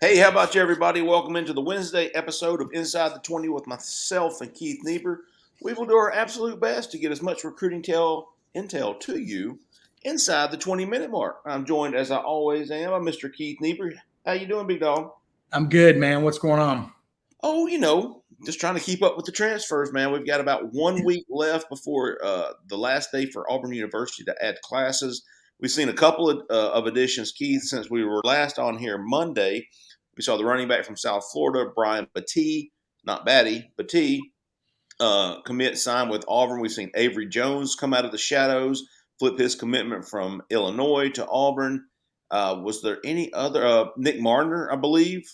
Hey, how about you, everybody? Welcome into the Wednesday episode of Inside the 20 with myself and Keith Niebuhr. We will do our absolute best to get as much recruiting intel to you inside the 20-minute mark. I'm joined, as I always am, by Mr. Keith Niebuhr. How you doing, big dog? I'm good, man. What's going on? Oh, just trying to keep up with the transfers, man. We've got about 1 week left before the last day for Auburn University to add classes. We've seen a couple of additions, Keith, since we were last on here Monday. We saw the running back from South Florida, Brian Battie, not Batty, Battie, commit sign with Auburn. We've seen Avery Jones come out of the shadows, flip his commitment from Illinois to Auburn. Was there any other? Nick Marner, I believe,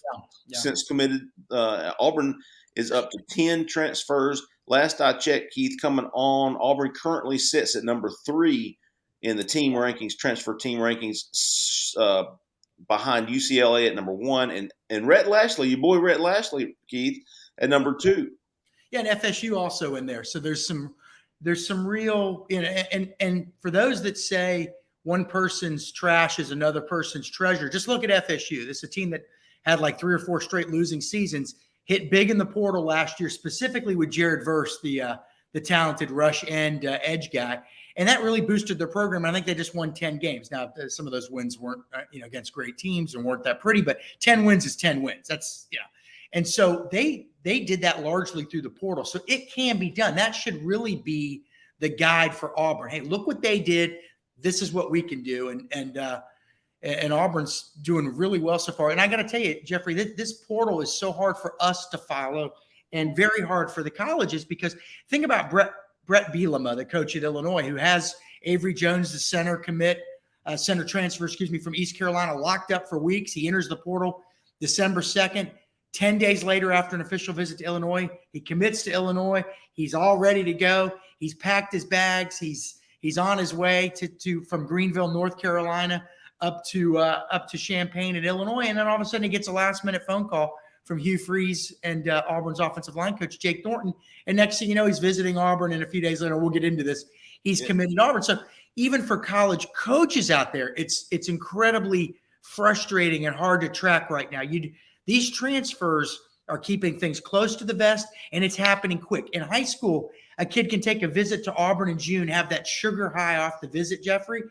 Yeah. since committed. Auburn is up to 10 transfers. Last I checked, Keith, coming on, Auburn currently sits at number 3 in the team rankings, transfer team rankings, behind UCLA at number 1, and Rhett Lashley, your boy Rhett Lashley, Keith, at number 2. Yeah, and FSU also in there. So there's some real, and for those that say one person's trash is another person's treasure, just look at FSU. This is a team that had like 3 or 4 straight losing seasons, hit big in the portal last year, specifically with Jared Verse, the talented rush and edge guy. And that really boosted their program. I think they just won 10 games. Now, some of those wins weren't against great teams and weren't that pretty, but 10 wins is 10 wins. That's, and so they did that largely through the portal. So it can be done. That should really be the guide for Auburn. Hey, look what they did. This is what we can do. And Auburn's doing really well so far. And I got to tell you, Jeffrey, this portal is so hard for us to follow and very hard for the colleges, because think about Brett Bielema, the coach at Illinois, who has Avery Jones, the center transfer, from East Carolina, locked up for weeks. He enters the portal December 2nd. 10 days later, after an official visit to Illinois, he commits to Illinois. He's all ready to go. He's packed his bags. He's on his way from Greenville, North Carolina, up to Champaign in Illinois. And then all of a sudden, he gets a last-minute phone call from Hugh Freeze and Auburn's offensive line coach, Jake Thornton. And next thing you know, he's visiting Auburn. And a few days later, we'll get into this, he's committed to Auburn. So even for college coaches out there, it's incredibly frustrating and hard to track right now. These transfers are keeping things close to the vest, and it's happening quick. In high school, a kid can take a visit to Auburn in June, have that sugar high off the visit, Jeffrey,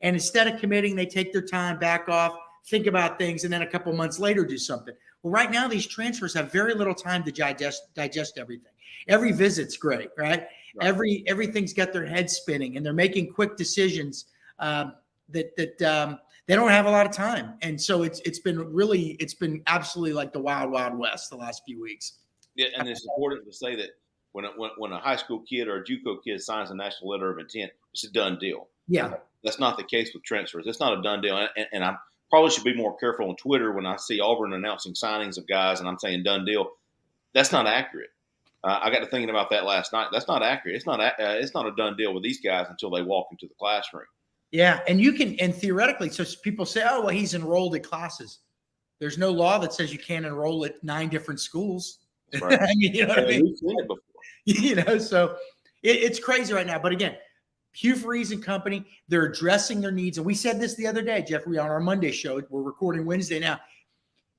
and instead of committing, they take their time, back off, think about things, and then a couple months later do something. Well, right now, these transfers have very little time to digest everything. Every visit's great, right? Everything's got their head spinning, and they're making quick decisions that they don't have a lot of time. And so it's been absolutely like the wild, wild west the last few weeks. Yeah, and it's important to say that when a high school kid or a JUCO kid signs a national letter of intent, it's a done deal. Yeah. That's not the case with transfers. It's not a done deal. And I probably should be more careful on Twitter when I see Auburn announcing signings of guys and I'm saying done deal. That's not accurate. I got to thinking about that last night. That's not accurate. It's not a done deal with these guys until they walk into the classroom. Yeah, and theoretically, so people say, oh, well, he's enrolled at classes. There's no law that says you can't enroll at 9 different schools. Right. You know what I mean? We've seen it before. So it's crazy right now. But again, Hugh Freeze and company, they're addressing their needs. And we said this the other day, Jeffrey, on our Monday show. We're recording Wednesday now.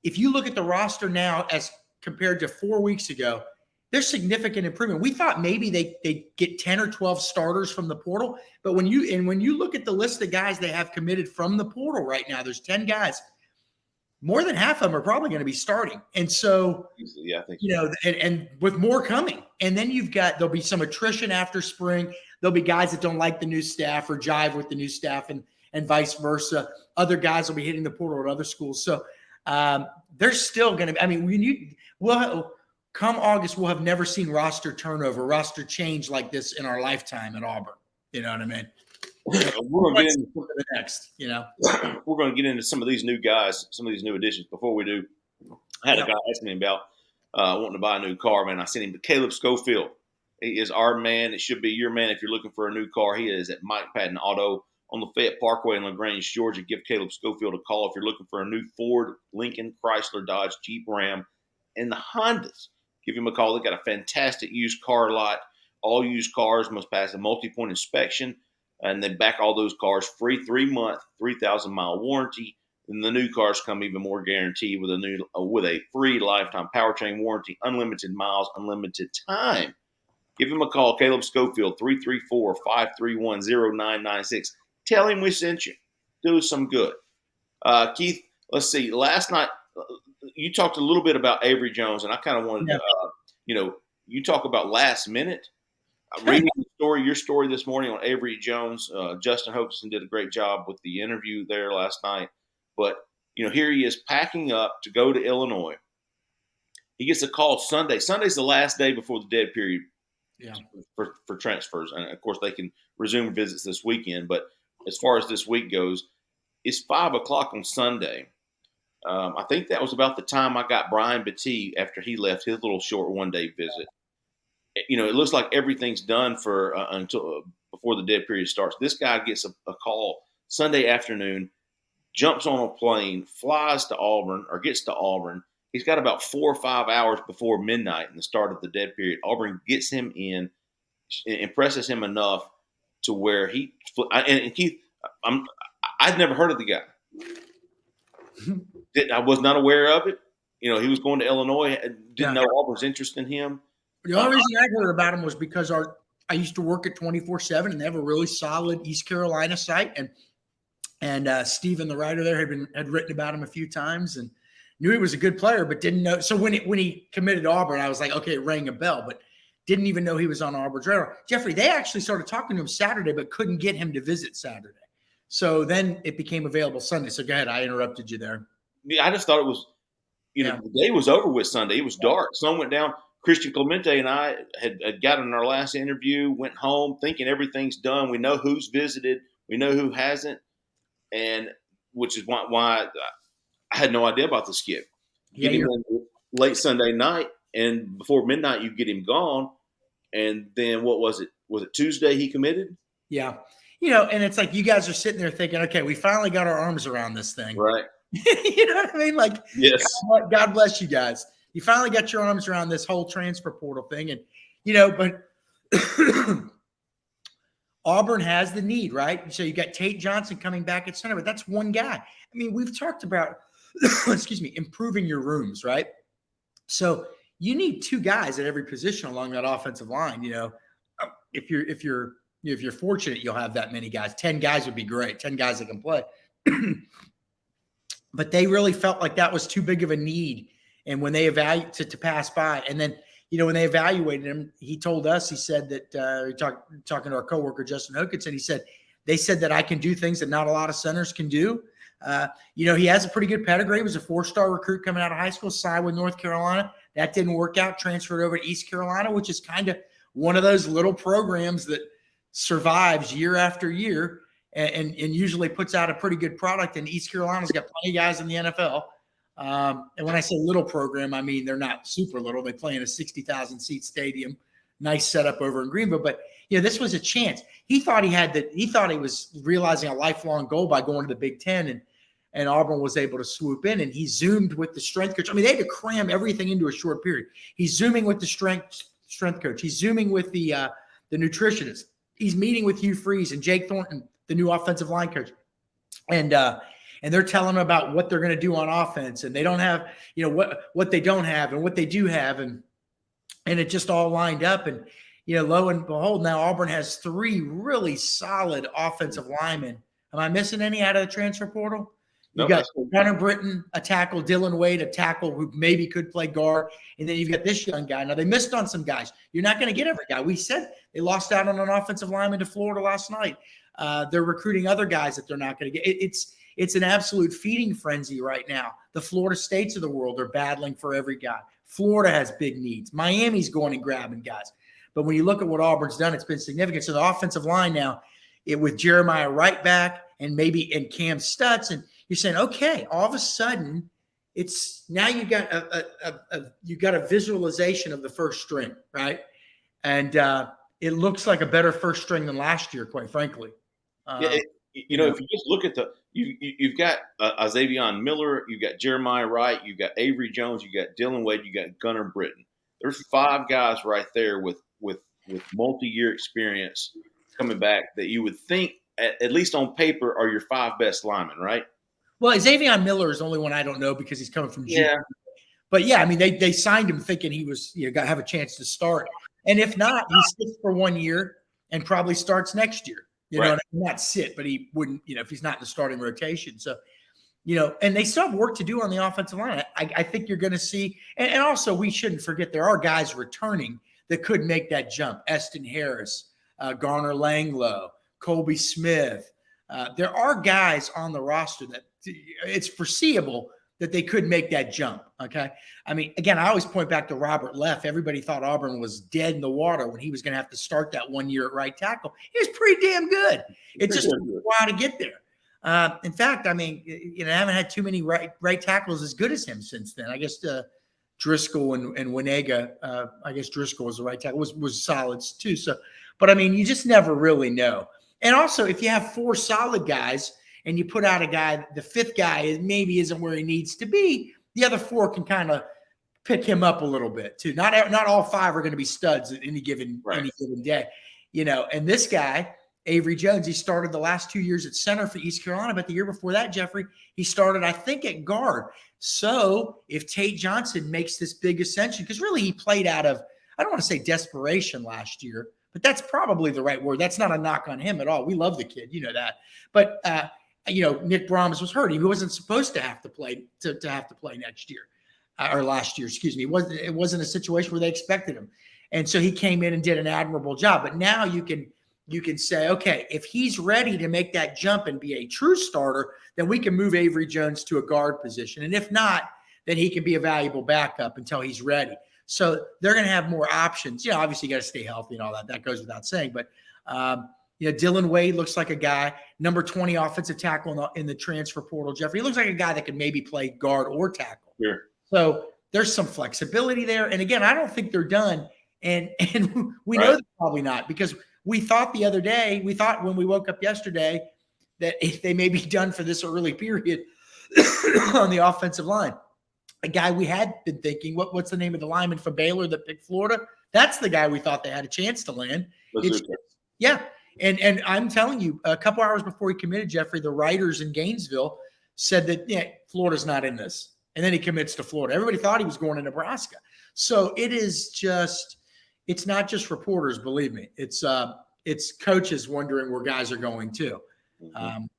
If you look at the roster now as compared to 4 weeks ago, there's significant improvement. We thought maybe they get 10 or 12 starters from the portal, but when you look at the list of guys they have committed from the portal right now, there's 10 guys. More than half of them are probably going to be starting. And so, yeah, I think and with more coming. And then there'll be some attrition after spring. There'll be guys that don't like the new staff or jive with the new staff and vice versa. Other guys will be hitting the portal at other schools. So there's still going to be, I mean, come August, we'll have never seen roster turnover, roster change like this in our lifetime at Auburn. You know what I mean? We're going to get into the next. We're going to get into some of these new guys, some of these new additions. Before we do, I had a guy ask me about wanting to buy a new car. Man, I sent him to Caleb Schofield. He is our man. It should be your man if you're looking for a new car. He is at Mike Patton Auto on the Fayette Parkway in LaGrange, Georgia. Give Caleb Schofield a call if you're looking for a new Ford, Lincoln, Chrysler, Dodge, Jeep, Ram, and the Hondas. Give him a call. They got a fantastic used car lot. All used cars must pass a multi-point inspection, and they back all those cars free 3-month, 3,000-mile warranty. then the new cars come even more guaranteed with a free lifetime powertrain warranty, unlimited miles, unlimited time. Give him a call, Caleb Schofield, 334-531-0996. Tell him we sent you. Do some good. Keith, let's see. Last night, you talked a little bit about Avery Jones, and I kind of wanted Yeah. to, you talk about last minute. Reading your story this morning on Avery Jones. Justin Hokanson did a great job with the interview there last night. But, here he is packing up to go to Illinois. He gets a call Sunday. Sunday's the last day before the dead period for transfers. And, of course, they can resume visits this weekend. But as far as this week goes, it's 5 o'clock on Sunday. I think that was about the time I got Brian Bettee after he left his little short one-day visit. It looks like everything's done for until before the dead period starts. This guy gets a call Sunday afternoon, jumps on a plane, flies to Auburn or gets to Auburn. He's got about 4 or 5 hours before midnight and the start of the dead period. Auburn gets him in, impresses him enough to where and Keith, I'd never heard of the guy. I was not aware of it. He was going to Illinois. Didn't know Auburn's interest in him. The only reason I heard about him was because I used to work at 24/7, and they have a really solid East Carolina site, and Steven, the writer there, had written about him a few times and knew he was a good player, but didn't know. So when he committed to Auburn, I was like, okay, it rang a bell, but didn't even know he was on Auburn's radar. Jeffrey, they actually started talking to him Saturday, but couldn't get him to visit Saturday. So then it became available Sunday. So go ahead, I interrupted you there. Yeah, I just thought it was, the day was over with Sunday. It was dark. Sun went down. Christian Clemente and I had gotten our last interview, went home thinking everything's done. We know who's visited. We know who hasn't. And which is why I had no idea about the skip. Get him in late Sunday night, and before midnight, you get him gone. And then what was it? Was it Tuesday he committed? Yeah. And it's like you guys are sitting there thinking, okay, we finally got our arms around this thing. Right. You know what I mean? Like, yes. God bless you guys. You finally got your arms around this whole transfer portal thing. And, but Auburn has the need, right? So you got Tate Johnson coming back at center, but that's one guy. I mean, we've talked about, improving your rooms, right? So you need 2 guys at every position along that offensive line. If you're fortunate, you'll have that many guys. 10 guys would be great. 10 guys that can play. But they really felt like that was too big of a need. And when they evaluated to pass by, and then, when they evaluated him, he told us, he said that talking to our coworker, Justin Hokanson, they said that I can do things that not a lot of centers can do. He has a pretty good pedigree. He was a 4-star recruit coming out of high school, signed with North Carolina. That didn't work out, transferred over to East Carolina, which is kind of one of those little programs that survives year after year and usually puts out a pretty good product. And East Carolina's got plenty of guys in the NFL. And when I say little program, I mean they're not super little. They play in a 60,000 seat stadium, nice setup over in Greenville. But this was a chance. He thought he was realizing a lifelong goal by going to the Big Ten, and Auburn was able to swoop in. And he zoomed with the strength coach. I mean, they had to cram everything into a short period. He's zooming with the strength coach. He's zooming with the nutritionist. He's meeting with Hugh Freeze and Jake Thornton, the new offensive line coach, and they're telling them about what they're going to do on offense, and they don't have, what they don't have and what they do have, and it just all lined up. And lo and behold, now Auburn has 3 really solid offensive linemen. Am I missing any out of the transfer portal? You got Gunnar Britton, a tackle, Dylan Wade, a tackle who maybe could play guard, and then you've got this young guy. Now they missed on some guys. You're not going to get every guy. We said they lost out on an offensive lineman to Florida last night. They're recruiting other guys that they're not going to get. It's an absolute feeding frenzy right now. The Florida States of the world are battling for every guy. Florida has big needs. Miami's going and grabbing guys. But when you look at what Auburn's done, it's been significant. So the offensive line now, with Jeremiah Wright back and Cam Stutz, and you're saying, okay, all of a sudden, it's now you got a visualization of the first string, right? And it looks like a better first string than last year, quite frankly. If you just look at you've got Xavion Miller, you've got Jeremiah Wright, you've got Avery Jones, you got Dylan Wade, you got Gunnar Britton. There's 5 guys right there with multi-year experience coming back that you would think, at least on paper, are your 5 best linemen, right? Well, Xavier Miller is the only one I don't know because he's coming from G. Yeah, But yeah, I mean, they signed him thinking he was got to have a chance to start, and if not, he sits for 1 year and probably starts next year. right. Not sit, but he wouldn't, if he's not in the starting rotation. So, and they still have work to do on the offensive line. I think you're going to see, and also we shouldn't forget there are guys returning that could make that jump. Eston Harris, Garner Langlow, Colby Smith. There are guys on the roster that it's foreseeable that they could make that jump. Okay. I mean, again, I always point back to Robert Leff. Everybody thought Auburn was dead in the water when he was going to have to start that 1 year at right tackle. He was pretty damn good. It just took a while to get there. In fact, I mean, I haven't had too many right tackles as good as him since then. I guess Driscoll and Winega, I guess Driscoll was the right tackle, was solids too. So, but I mean, you just never really know. And also, if you have 4 solid guys and you put out a guy, the 5th guy maybe isn't where he needs to be, the other 4 can kind of pick him up a little bit too. Not all 5 are going to be studs at any given day, And this guy, Avery Jones, he started the last 2 years at center for East Carolina, but the year before that, Jeffrey, he started, I think, at guard. So if Tate Johnson makes this big ascension, because really he played out of, I don't want to say desperation last year, but that's probably the right word. That's not a knock on him at all. We love the kid, you know that. But Nick Brahms was hurt. He wasn't supposed to have to play next year or last year. Excuse me. It wasn't a situation where they expected him, and so he came in and did an admirable job. But now you can say, okay, if he's ready to make that jump and be a true starter, then we can move Avery Jones to a guard position, and if not, then he can be a valuable backup until he's ready. So they're going to have more options. Obviously you got to stay healthy and all that. That goes without saying. But Dylan Wade looks like a guy, number 20 offensive tackle in the transfer portal. Jeffrey, he looks like a guy that could maybe play guard or tackle. Sure. So there's some flexibility there. And again, I don't think they're done. And we know they're probably not, because we thought when we woke up yesterday that if they may be done for this early period on the offensive line. A guy we had been thinking, what's the name of the lineman from Baylor that picked Florida? That's the guy we thought they had a chance to land. Yeah. And I'm telling you, a couple hours before he committed, Jeffrey, the writers in Gainesville said that, Florida's not in this. And then he commits to Florida. Everybody thought he was going to Nebraska. So it's not just reporters, believe me. It's coaches wondering where guys are going too.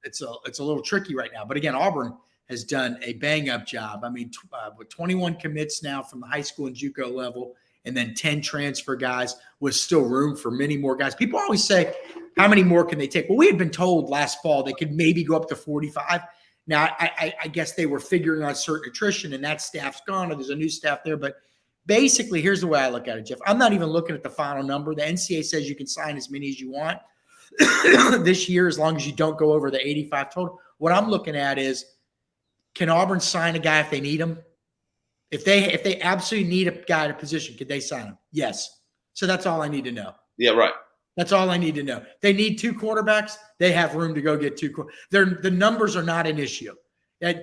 It's a little tricky right now. But again, Auburn has done a bang-up job. I mean, with 21 commits now from the high school and JUCO level, and then 10 transfer guys, with still room for many more guys. People always say, how many more can they take? Well, we had been told last fall they could maybe go up to 45. Now, I guess they were figuring on certain attrition, and that staff's gone, or there's a new staff there. But basically, here's the way I look at it, Jeff. I'm not even looking at the final number. The NCAA says you can sign as many as you want this year, as long as you don't go over the 85 total. What I'm looking at is, can Auburn sign a guy if they need him? If they absolutely need a guy at a position, could they sign him? Yes. So that's all I need to know. Yeah, right. That's all I need to know. They need 2 quarterbacks. They have room to go get 2. The numbers are not an issue.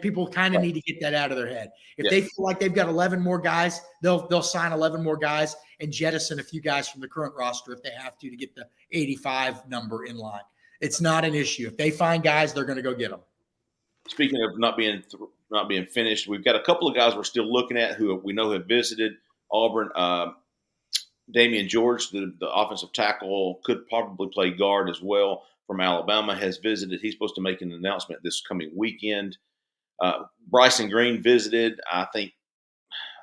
People kind of need to get that out of their head. If they feel like they've got 11 more guys, they'll sign 11 more guys and jettison a few guys from the current roster if they have to get the 85 number in line. It's not an issue. If they find guys, they're going to go get them. Speaking of not being finished, we've got a couple of guys we're still looking at who we know have visited Auburn. Damian George, the offensive tackle, could probably play guard as well, from Alabama, has visited. He's supposed to make an announcement this coming weekend. Bryson Green visited. I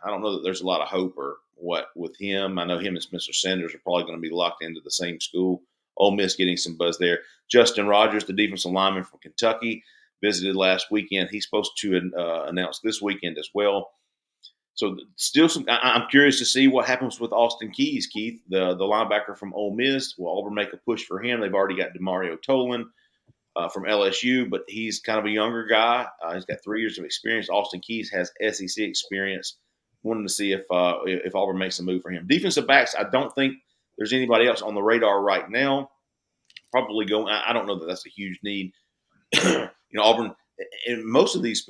don't know that there's a lot of hope or what with him. I know him and Spencer Sanders are probably going to be locked into the same school. Ole Miss getting some buzz there. Justin Rogers, the defensive lineman from Kentucky, visited last weekend. He's supposed to announce this weekend as well. So still I'm curious to see what happens with Austin Keys, Keith, the linebacker from Ole Miss. Will Auburn make a push for him? They've already got DeMario Tolan from LSU, but he's kind of a younger guy. He's got 3 years of experience. Austin Keys has SEC experience. Wanted to see if Auburn makes a move for him. Defensive backs, I don't think there's anybody else on the radar right now. Probably going. I don't know that that's a huge need. Auburn in most of these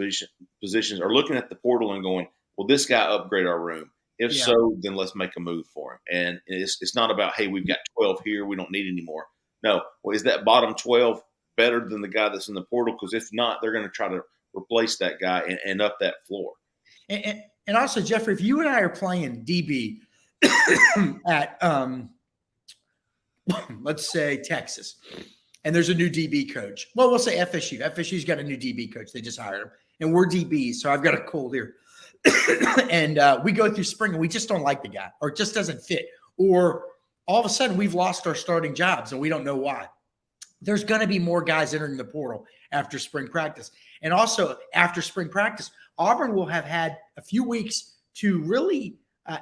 positions are looking at the portal and going, "Will this guy upgrade our room? If so, then let's make a move for him." And it's not about, "Hey, we've got 12 here, we don't need any more." No. Well, is that bottom 12 better than the guy that's in the portal? Because if not, they're going to try to replace that guy and up that floor. And also, Jeffrey, if you and I are playing DB at let's say Texas, and there's a new DB coach. Well, we'll say FSU. FSU's got a new DB coach. They just hired him, and we're DBs. So I've got a cold here, and we go through spring, and we just don't like the guy, or it just doesn't fit, or all of a sudden we've lost our starting jobs, and we don't know why. There's going to be more guys entering the portal after spring practice, and also after spring practice, Auburn will have had a few weeks to really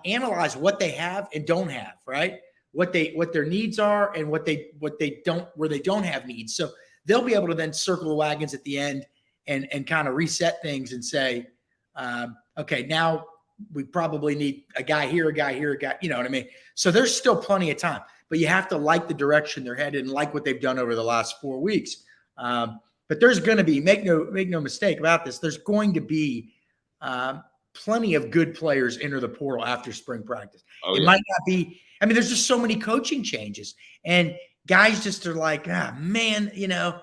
analyze what they have and don't have, right? What their needs are and what they don't, where they don't have needs. So they'll be able to then circle the wagons at the end and kind of reset things and say, okay, now we probably need a guy here, a guy here, a guy, you know what I mean? So there's still plenty of time, but you have to like the direction they're headed and like what they've done over the last 4 weeks. But there's going to be, make no mistake about this, there's going to be plenty of good players enter the portal after spring practice. Oh, it might not be, I mean, there's just so many coaching changes, and guys just are like, man, you know,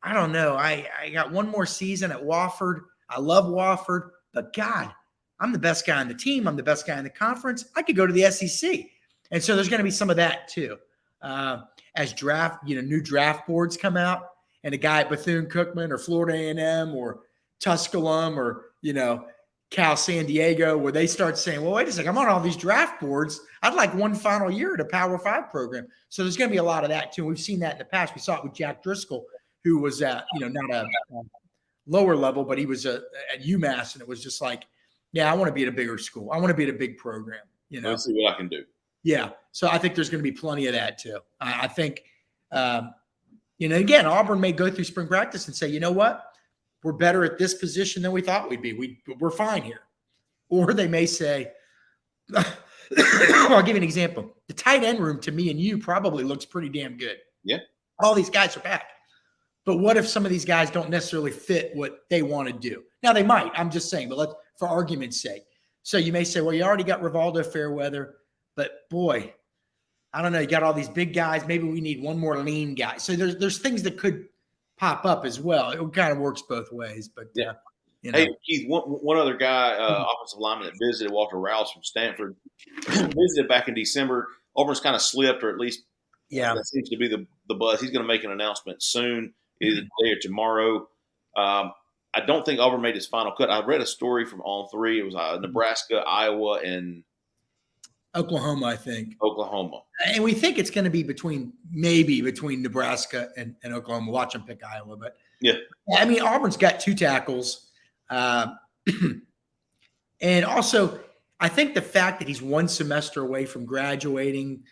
I don't know. I got one more season at Wofford. I love Wofford, but God, I'm the best guy on the team. I'm the best guy in the conference. I could go to the SEC. And so there's going to be some of that too. As new draft boards come out, and a guy at Bethune-Cookman or Florida A&M or Tusculum or, Cal San Diego, where they start saying, well, wait a second, I'm on all these draft boards. I'd like one final year at a Power 5 program. So there's going to be a lot of that too. We've seen that in the past. We saw it with Jack Driscoll, who was at, not a lower level, but he was at UMass, and it was just like, yeah, I want to be at a bigger school. I want to be at a big program. Let's see what I can do. Yeah. So I think there's going to be plenty of that too. I think, again, Auburn may go through spring practice and say, you know what? We're better at this position than we thought we'd be. We're fine here. Or they may say, I'll give you an example. The tight end room to me and you probably looks pretty damn good. Yeah. All these guys are back. But what if some of these guys don't necessarily fit what they want to do? Now they might, I'm just saying, but for argument's sake. So you may say, well, you already got Rivaldo Fairweather, but boy, I don't know. You got all these big guys. Maybe we need one more lean guy. So there's things that could pop up as well. It kind of works both ways, but yeah. Hey, Keith, one other guy, offensive lineman that visited, Walter Rouse from Stanford, visited back in December. Auburn's kind of slipped, or at least that seems to be the buzz. He's going to make an announcement soon, either today or tomorrow. I don't think Auburn made his final cut. I read a story from On 3. It was Nebraska, Iowa, and Oklahoma, I think. Oklahoma. And we think it's going to be between Nebraska and Oklahoma. Watch them pick Iowa. But, yeah. I mean, Auburn's got 2 tackles. And also, I think the fact that he's one semester away from graduating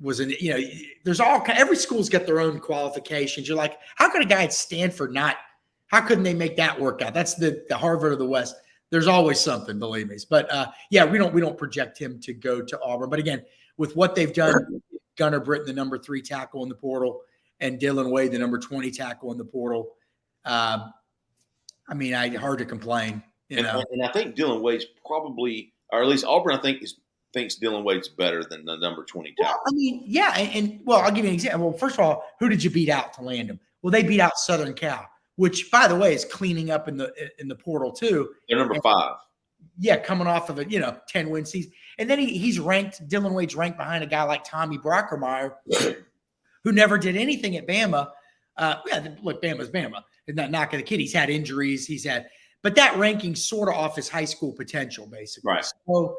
there's every school's got their own qualifications. You're like, how could a guy at Stanford how couldn't they make that work out? That's the Harvard of the West. There's always something, believe me. But we don't project him to go to Auburn. But again, with what they've done, Gunnar Britton, the number 3 tackle in the portal, and Dylan Wade, the number 20 tackle in the portal. Hard to complain. And I think Dylan Wade's probably, or at least Auburn, I think thinks Dylan Wade's better than the number 20 tackle. Well, I'll give you an example. Well, first of all, who did you beat out to land him? Well, they beat out Southern Cal, which, by the way, is cleaning up in the portal too. They're number 5. Yeah, coming off of a 10-win season, and then he's ranked. Dylan Wade's ranked behind a guy like Tommy Brockermeyer, who never did anything at Bama. Look, Bama's Bama. It's not knocking the kid. He's had injuries. But that ranking's sort of off his high school potential, basically. Right. So,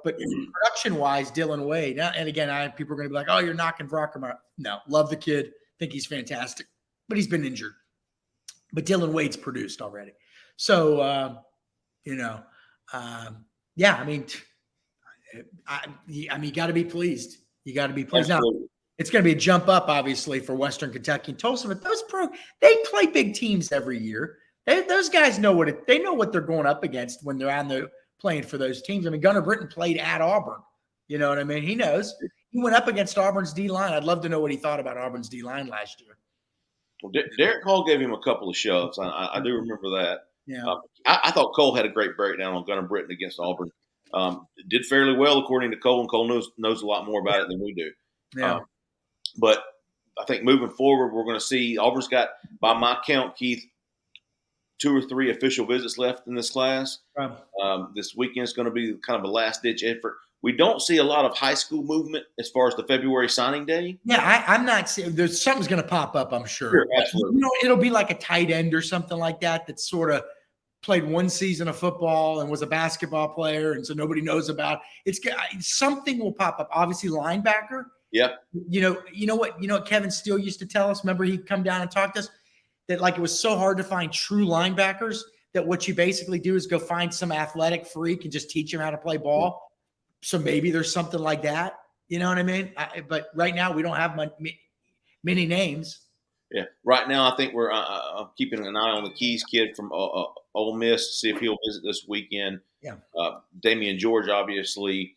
but production-wise, Dylan Wade. And again, people are going to be like, "Oh, you're knocking Brockermeyer." No, love the kid. Think he's fantastic, but he's been injured. But Dylan Wade's produced already. So, you got to be pleased. You got to be pleased. Absolutely. Now, it's going to be a jump up, obviously, for Western Kentucky and Tulsa. But they play big teams every year. Those guys know what they're going up against when they're on the playing for those teams. I mean, Gunnar Britton played at Auburn. You know what I mean? He knows. He went up against Auburn's D-line. I'd love to know what he thought about Auburn's D-line last year. Well, Derek Hall gave him a couple of shoves. I do remember that. Yeah. I thought Cole had a great breakdown on Gunnar Britton against Auburn. Did fairly well according to Cole, and Cole knows a lot more about it than we do. Yeah. But I think moving forward, we're going to see Auburn's got, by my count, Keith, 2 or 3 official visits left in this class. Um, This weekend is going to be kind of a last ditch effort. We don't see a lot of high school movement as far as the February signing day. Yeah, I'm not saying there's something's going to pop up, I'm sure. Sure, But, absolutely. it'll be like a tight end or something like that that sort of played one season of football and was a basketball player, and so nobody knows about. It's something will pop up. Obviously, linebacker. Yep. You know what Kevin Steele used to tell us. Remember, he'd come down and talk to us that like it was so hard to find true linebackers that what you basically do is go find some athletic freak and just teach him how to play ball. So maybe there's something like that. You know what I mean? But right now we don't have many names. Yeah. Right now, I think we're keeping an eye on the Keys kid from Ole Miss to see if he'll visit this weekend. Yeah. Damian George, obviously.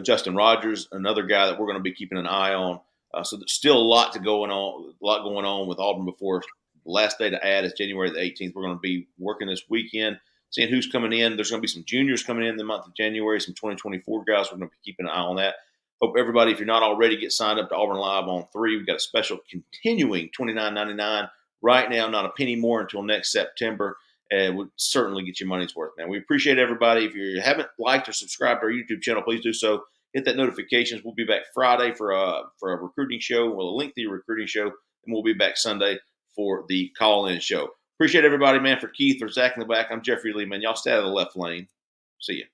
Justin Rogers, another guy that we're going to be keeping an eye on. So there's still a lot going on with Auburn before the last day to add is January the 18th. We're going to be working this weekend, seeing who's coming in. There's going to be some juniors coming in the month of January, some 2024 guys. We're going to be keeping an eye on that. Hope everybody, if you're not already, get signed up to Auburn Live on 3. We've got a special continuing $29.99 right now, not a penny more until next September. And would certainly get your money's worth, man. We appreciate everybody. If you haven't liked or subscribed to our YouTube channel, please do so. Hit that notifications. We'll be back Friday for a recruiting show, a lengthy recruiting show, and we'll be back Sunday for the call-in show. Appreciate everybody, man. For Keith or Zach in the back, I'm Jeffrey Lee, man. Y'all stay out of the left lane. See ya.